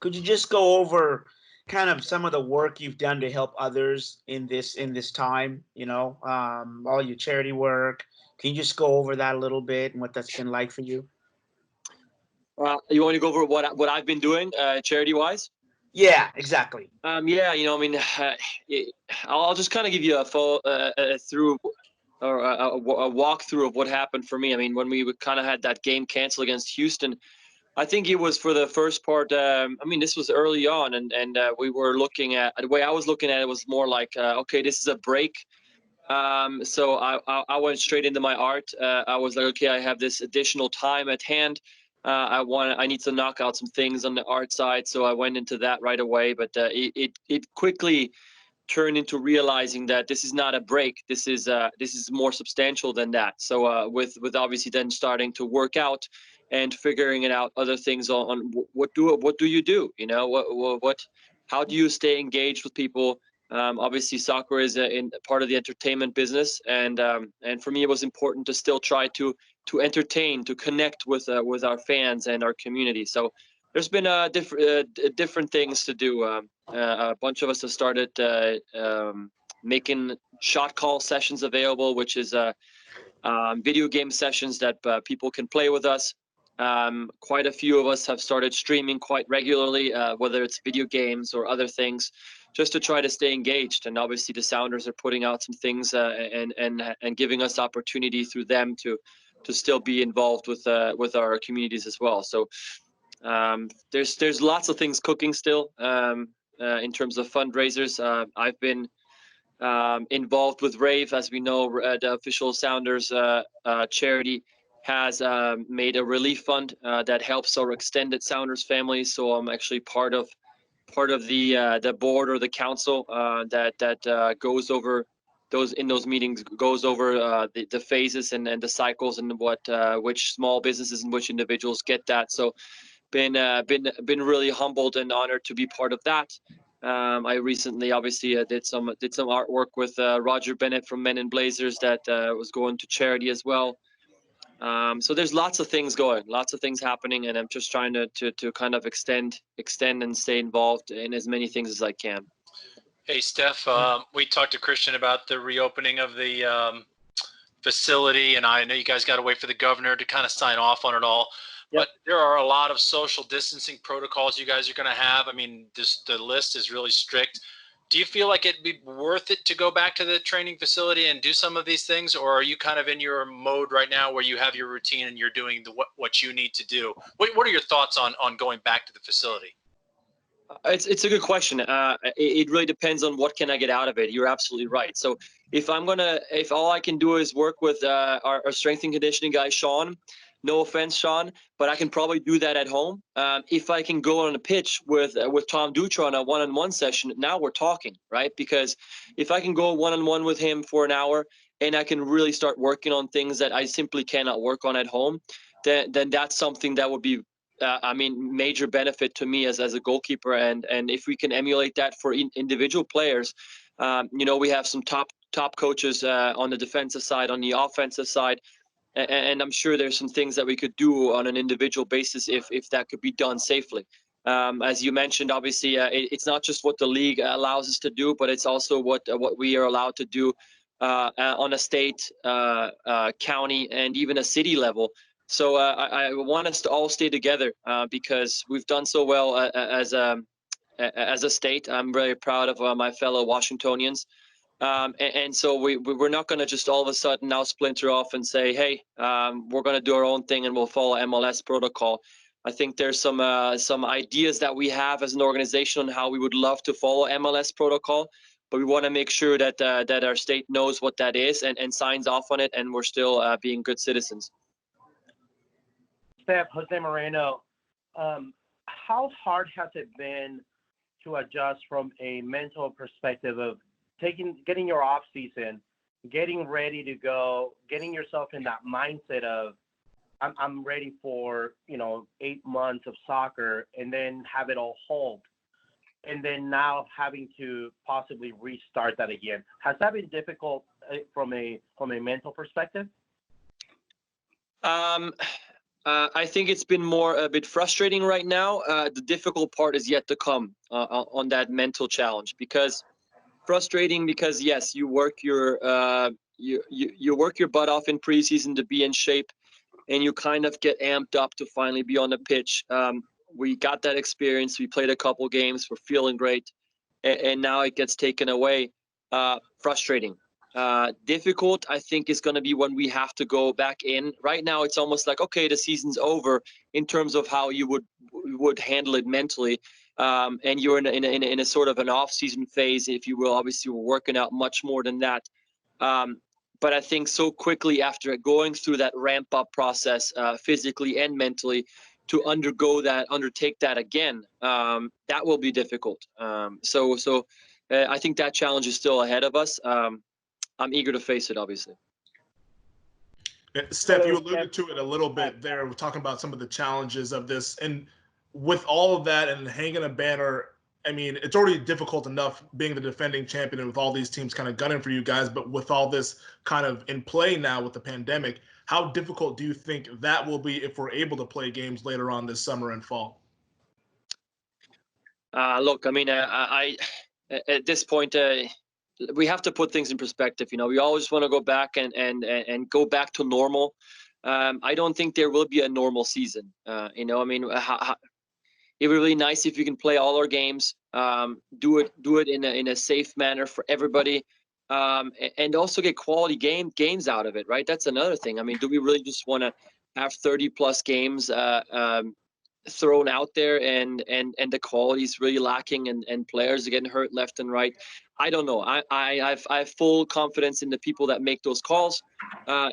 Could you just go over kind of some of the work you've done to help others in this time? All your charity work. Can you just go over that a little bit and what that's been like for you? You want to go over what I've been doing charity wise? Yeah, exactly. Yeah, I mean, I'll just kind of give you a full through or a walkthrough of what happened for me. I mean, when we kind of had that game canceled against Houston, I think it was for the first part. I mean, this was early on, and we were looking at the way I was looking at it was more like, okay, this is a break. So I went straight into my art. I was like, okay, I have this additional time at hand. I need to knock out some things on the art side, so I went into that right away. But it quickly turned into realizing that this is not a break. This is more substantial than that. So with obviously then starting to work out and figuring it out other things on what do you do? What how do you stay engaged with people? Obviously, soccer is in part of the entertainment business, and for me, it was important to still try to entertain, to connect with our fans and our community. So there's been different things to do. A bunch of us have started making shot call sessions available, which is video game sessions that people can play with us. Quite a few of us have started streaming quite regularly, whether it's video games or other things, just to try to stay engaged. And obviously, the Sounders are putting out some things and giving us opportunity through them to still be involved with our communities as well. So there's lots of things cooking still in terms of fundraisers. I've been involved with Rave, as we know, the official Sounders charity has made a relief fund that helps our extended Sounders families. So I'm actually part of the board or the council that goes over those meetings, goes over the phases and the cycles and which small businesses and which individuals get that. So been really humbled and honored to be part of that. I recently obviously did some artwork with Roger Bennett from Men in Blazers that was going to charity as well. So there's lots of things going, lots of things happening, and I'm just trying to kind of extend and stay involved in as many things as I can. Hey, Steph, we talked to Christian about the reopening of the facility, and I know you guys got to wait for the governor to kind of sign off on it all. Yep. But there are a lot of social distancing protocols you guys are going to have. I mean, the list is really strict. Do you feel like it'd be worth it to go back to the training facility and do some of these things, or are you kind of in your mode right now where you have your routine and you're doing what you need to do? What are your thoughts on going back to the facility? It's a good question. It really depends on what can I get out of it. You're absolutely right. So if all I can do is work with our strength and conditioning guy, Sean, no offense, Sean, but I can probably do that at home. If I can go on a pitch with Tom Dutra on a one-on-one session, now we're talking, right? Because if I can go one-on-one with him for an hour and I can really start working on things that I simply cannot work on at home, then that's something that would be major benefit to me as a goalkeeper, and if we can emulate that for individual players, we have some top coaches on the defensive side, on the offensive side, and I'm sure there's some things that we could do on an individual basis if that could be done safely. As you mentioned, obviously, it's not just what the league allows us to do, but it's also what we are allowed to do on a state, county, and even a city level. So I want us to all stay together because we've done so well as a state. I'm very proud of my fellow Washingtonians. And so we're not going to just all of a sudden now splinter off and say, hey, we're going to do our own thing and we'll follow MLS protocol. I think there's some ideas that we have as an organization on how we would love to follow MLS protocol, but we want to make sure that our state knows what that is and signs off on it, and we're still being good citizens. Steph, Jose Moreno, how hard has it been to adjust from a mental perspective of getting your off season, getting ready to go, getting yourself in that mindset of I'm ready for 8 months of soccer, and then have it all halt, and then now having to possibly restart that again? Has that been difficult from a mental perspective? I think it's been a bit frustrating right now. The difficult part is yet to come on that mental challenge, because frustrating because yes, you work you work your butt off in preseason to be in shape, and you kind of get amped up to finally be on the pitch. We got that experience. We played a couple games. We're feeling great, and now it gets taken away. Frustrating. Difficult, I think, is going to be when we have to go back in. Right now, it's almost like, okay, the season's over in terms of how you would handle it mentally. And you're in a sort of an off-season phase, if you will. Obviously, we're working out much more than that. But I think so quickly after going through that ramp-up process, physically and mentally, to undertake that again, that will be difficult. So I think that challenge is still ahead of us. I'm eager to face it, obviously. Steph, you alluded to it a little bit there. We're talking about some of the challenges of this. And with all of that and hanging a banner, I mean, it's already difficult enough being the defending champion and with all these teams kind of gunning for you guys. But with all this kind of in play now with the pandemic, how difficult do you think that will be if we're able to play games later on this summer and fall? Look, I mean, I at this point, we have to put things in perspective. You know, we always want to go back and go back to normal. I don't think there will be a normal season. You know, I mean, it would be really nice if you can play all our games, do it in a safe manner for everybody, and also get quality games out of it, right? That's another thing. I mean, do we really just want to have 30+ games thrown out there and the quality is really lacking and players are getting hurt left and right? I don't know. I have full confidence in the people that make those calls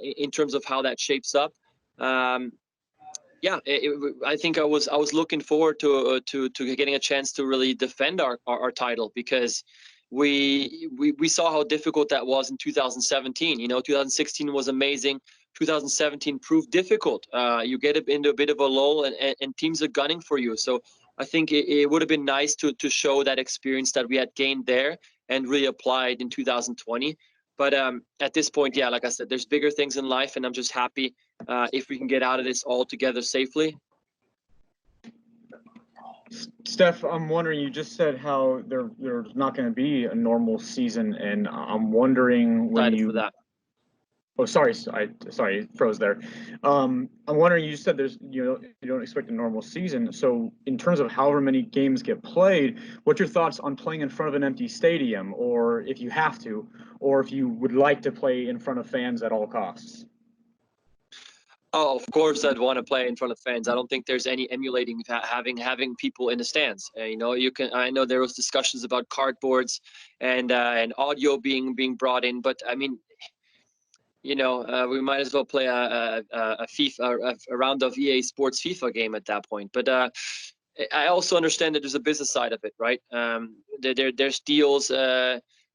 in terms of how that shapes up. Yeah, I think I was looking forward to getting a chance to really defend our title, because we saw how difficult that was in 2017. You know, 2016 was amazing. 2017 proved difficult. You get into a bit of a lull, and teams are gunning for you. So I think it would have been nice to show that experience that we had gained there and really applied in 2020. But at this point, yeah, like I said, there's bigger things in life, and I'm just happy if we can get out of this all together safely. Steph, I'm wondering, you just said how there's not going to be a normal season, and I'm wondering when you. For that. Oh, sorry, froze there. I'm wondering, you said you don't expect a normal season. So in terms of however many games get played, what's your thoughts on playing in front of an empty stadium, or if you have to, or if you would like to play in front of fans at all costs? Oh, of course, I'd want to play in front of fans. I don't think there's any emulating having people in the stands. You know, you can. I know there was discussions about cardboards and audio being brought in, but I mean, you know, we might as well play a round of EA Sports FIFA game at that point. But I also understand that there's a business side of it, right? There's deals.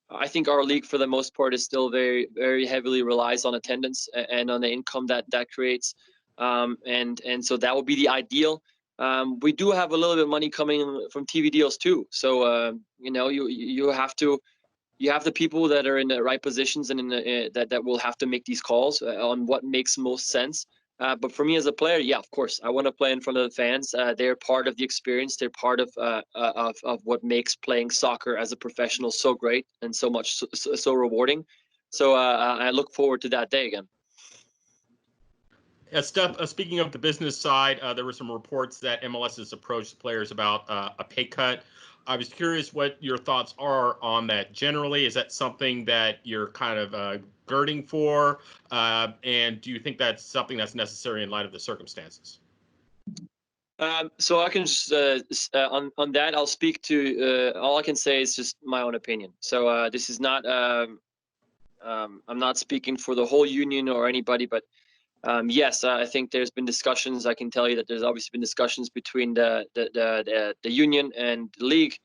I think our league, for the most part, is still very, very heavily relies on attendance and on the income that creates, and so that would be the ideal. We do have a little bit of money coming from TV deals too, so you know, you have the people that are in the right positions and that will have to make these calls on what makes most sense. But for me as a player, yeah, of course, I want to play in front of the fans. They're part of the experience. They're part of what makes playing soccer as a professional so great and so rewarding. So I look forward to that day again. Steph, speaking of the business side, there were some reports that MLS has approached players about a pay cut. I was curious what your thoughts are on that generally. Is that something that you're kind of girding for? And do you think that's something that's necessary in light of the circumstances? So I can just, on that, I'll speak to, all I can say is just my own opinion. So this is not, I'm not speaking for the whole union or anybody, but yes, I think there's been discussions. I can tell you that there's obviously been discussions between the union and the league.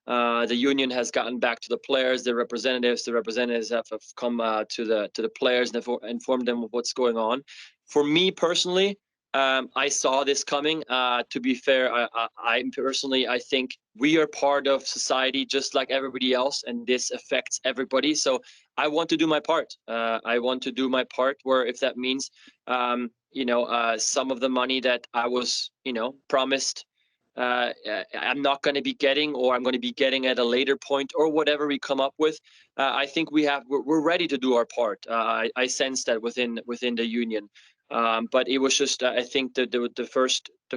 The union has gotten back to the players, the representatives. The representatives have come to the players and have informed them of what's going on. For me personally, I saw this coming. To be fair, I personally, I think we are part of society just like everybody else, and this affects everybody. So I want to do my part. I want to do my part, where if that means some of the money that I was, promised, I'm not going to be getting, or I'm going to be getting at a later point, or whatever we come up with. I think we're ready to do our part. I sense that within the union. But it was just, I think that the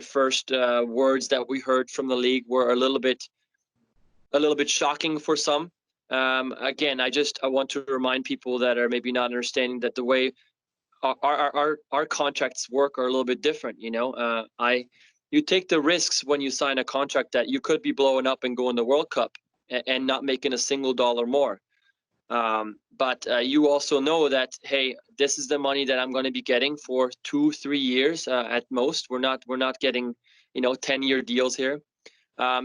first words that we heard from the league were a little bit shocking for some. Again, I want to remind people that are maybe not understanding that the way our contracts work are a little bit different. You take the risks when you sign a contract that you could be blowing up and going to World Cup and not making a single dollar more. But you also know that, hey, this is the money that I'm going to be getting for 2-3 years at most. We're not getting 10-year deals here.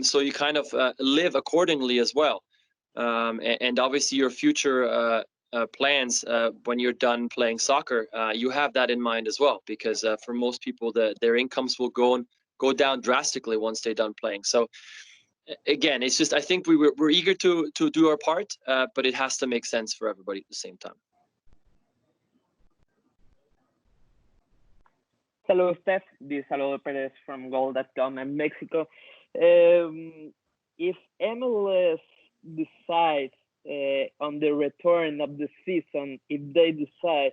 So you kind of live accordingly as well. And obviously your future plans when you're done playing soccer, you have that in mind as well, because for most people, their incomes will go down drastically once they're done playing. So again, it's just, I think we're eager to do our part, but it has to make sense for everybody at the same time. Hello, Steph. This is Salvador Perez from Goal.com in Mexico. If MLS decides on the return of the season, if they decide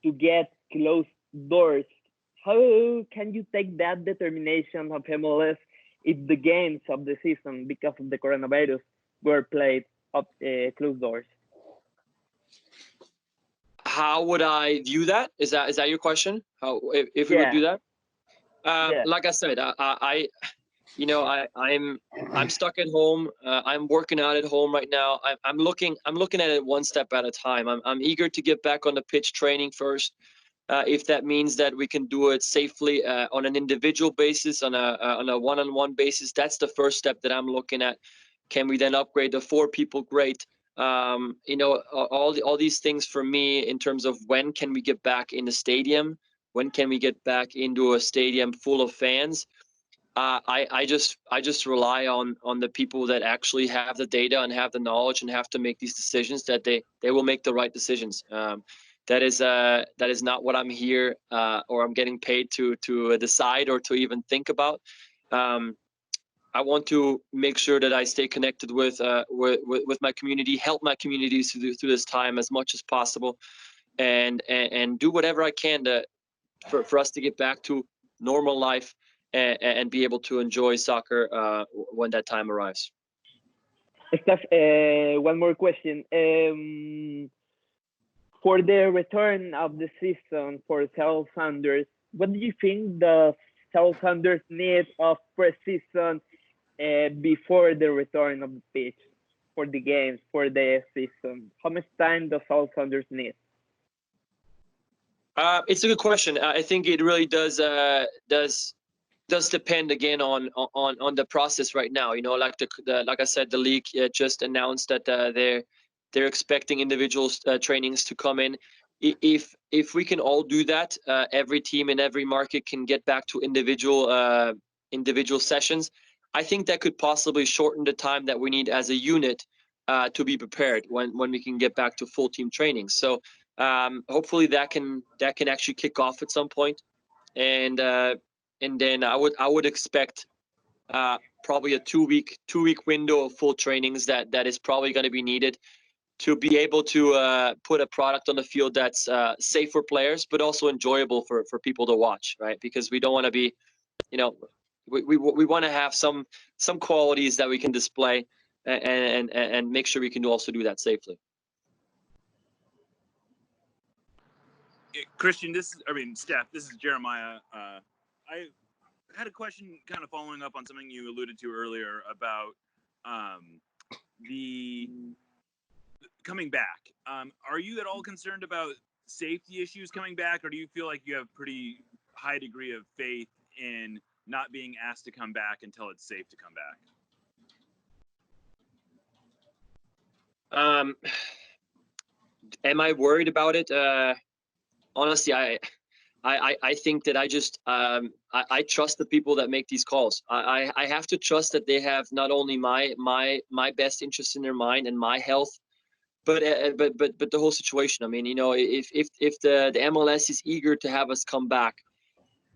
to get closed doors, how can you take that determination of MLS if the games of the season, because of the coronavirus, were played up closed doors? How would I view that? Is that your question? How if we would do that? Like I said, I'm stuck at home. I'm working out at home right now. I'm looking at it one step at a time. I'm eager to get back on the pitch training first. If that means that we can do it safely on an individual basis, on a one-on-one basis, that's the first step that I'm looking at. Can we then upgrade to 4 people? Great. All these things for me in terms of when can we get back in the stadium? When can we get back into a stadium full of fans? I just rely on the people that actually have the data and have the knowledge and have to make these decisions, that they will make the right decisions. That is not what I'm here or I'm getting paid to decide or to even think about. I want to make sure that I stay connected with my community, help my communities through this time as much as possible, and do whatever I can for us to get back to normal life and be able to enjoy soccer when that time arrives. Steph, one more question. For the return of the season for Seattle Sounders, what do you think the Seattle Sounders need of pre-season before the return of the pitch for the games, for the season? How much time does Seattle Sounders need? It's a good question. I think it really does depend again on the process right now. Like like I said, the league just announced that they're expecting individual trainings to come in. If we can all do that, every team in every market can get back to individual sessions. I think that could possibly shorten the time that we need as a unit to be prepared when we can get back to full team training. So hopefully that can actually kick off at some point, and then I would expect probably a two week window of full trainings that is probably going to be needed to be able to put a product on the field that's safe for players, but also enjoyable for people to watch, right? Because we don't want to be, we want to have some qualities that we can display and make sure we can also do that safely. Christian, Steph, this is Jeremiah. I had a question kind of following up on something you alluded to earlier about the coming back. Are you at all concerned about safety issues coming back, or do you feel like you have pretty high degree of faith in not being asked to come back until it's safe to come back? Am I worried about it? Honestly, I think that I trust the people that make these calls. I have to trust that they have not only my best interest in their mind and my health, but the whole situation. I mean, if the MLS is eager to have us come back,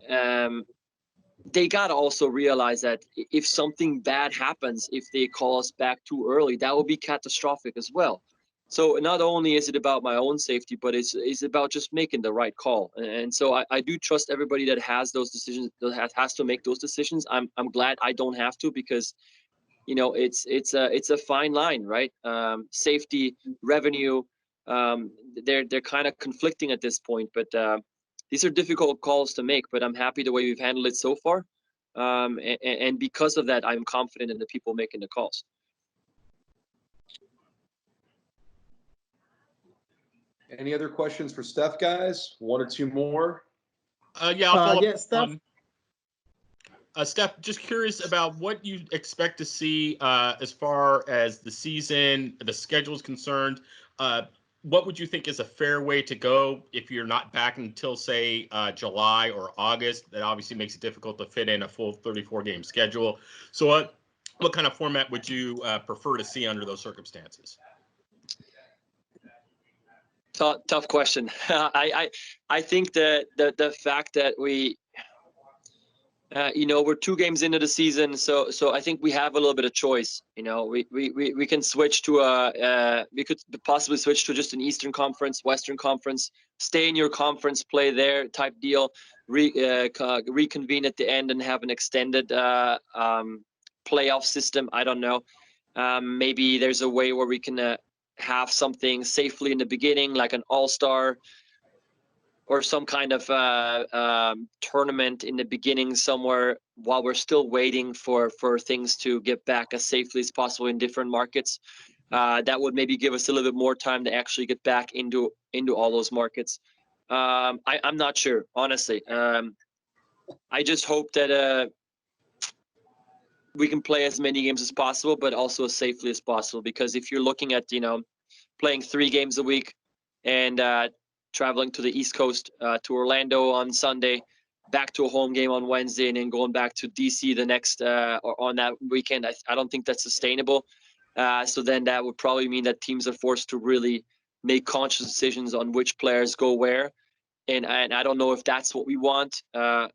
they gotta also realize that if something bad happens, if they call us back too early, that would be catastrophic as well. So not only is it about my own safety, but it's about just making the right call. And so I do trust everybody that has those decisions, that has to make those decisions. I'm glad I don't have to, because it's a fine line, right? Safety, revenue, they're kind of conflicting at this point, but these are difficult calls to make. But I'm happy the way we've handled it so far, and because of that, I'm confident in the people making the calls. Any other questions for Steph, guys? One or two more? Yeah, I'll follow Yeah, up Steph. on. Steph, just curious about what you expect to see as far as the season, the schedule is concerned. What would you think is a fair way to go if you're not back until, say, July or August? That obviously makes it difficult to fit in a full 34-game schedule. So what kind of format would you prefer to see under those circumstances? Tough question. I think that the fact that we're 2 games into the season, so I think we have a little bit of choice. We can switch to we could possibly switch to just an Eastern Conference, Western Conference, stay in your conference, play there type deal, reconvene at the end and have an extended playoff system. I don't know. Maybe there's a way where we can have something safely in the beginning, like an all-star or some kind of tournament in the beginning somewhere, while we're still waiting for things to get back as safely as possible in different markets. That would maybe give us a little bit more time to actually get back into all those markets. I'm not sure, honestly. I just hope that we can play as many games as possible, but also as safely as possible. Because if you're looking at playing 3 games a week and traveling to the East Coast, to Orlando on Sunday, back to a home game on Wednesday, and then going back to DC the next or on that weekend, I don't think that's sustainable. So then that would probably mean that teams are forced to really make conscious decisions on which players go where. And I don't know if that's what we want.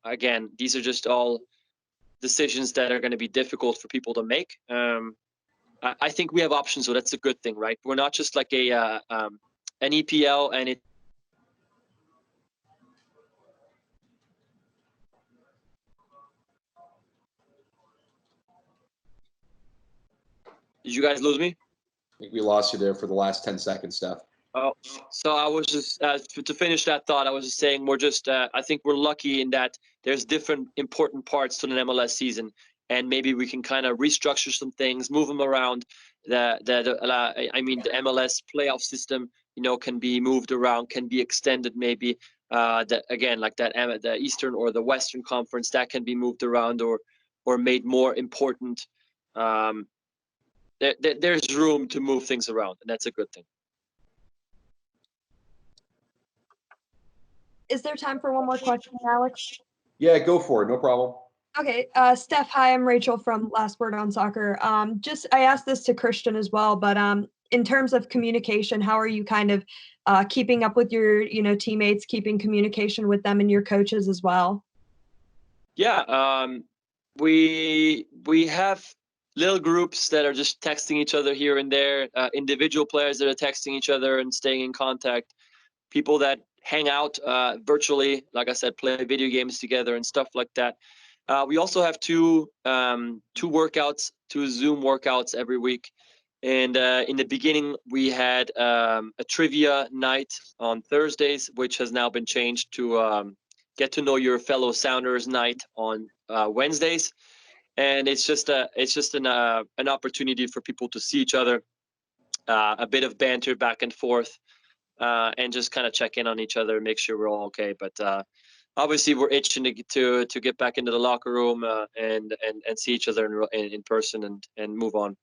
Again, these are just all decisions that are going to be difficult for people to make. I think we have options, so that's a good thing, right? We're not just like an EPL, and it. Did you guys lose me? I think we lost you there for the last 10 seconds, Steph. Oh, so I was just to finish that thought. I was just saying we're just. I think we're lucky in that there's different important parts to an MLS season, and maybe we can kind of restructure some things, move them around. The MLS playoff system, can be moved around, can be extended maybe. That again, like that, the Eastern or the Western Conference, that can be moved around or made more important. There's room to move things around, and that's a good thing. Is there time for one more question, Alex? Yeah, go for it. No problem. Okay, Steph, hi, I'm Rachel from Last Word on Soccer. I asked this to Christian as well, but in terms of communication, how are you kind of keeping up with your, teammates, keeping communication with them and your coaches as well? Yeah, we have little groups that are just texting each other here and there, individual players that are texting each other and staying in contact, people that hang out virtually, like I said, play video games together and stuff like that. We also have two workouts, 2 Zoom workouts every week. And in the beginning, we had a trivia night on Thursdays, which has now been changed to get to know your fellow Sounders night on Wednesdays. And it's just an opportunity for people to see each other, a bit of banter back and forth, and just kind of check in on each other, make sure we're all okay. But obviously, we're itching to get back into the locker room and see each other in person and move on.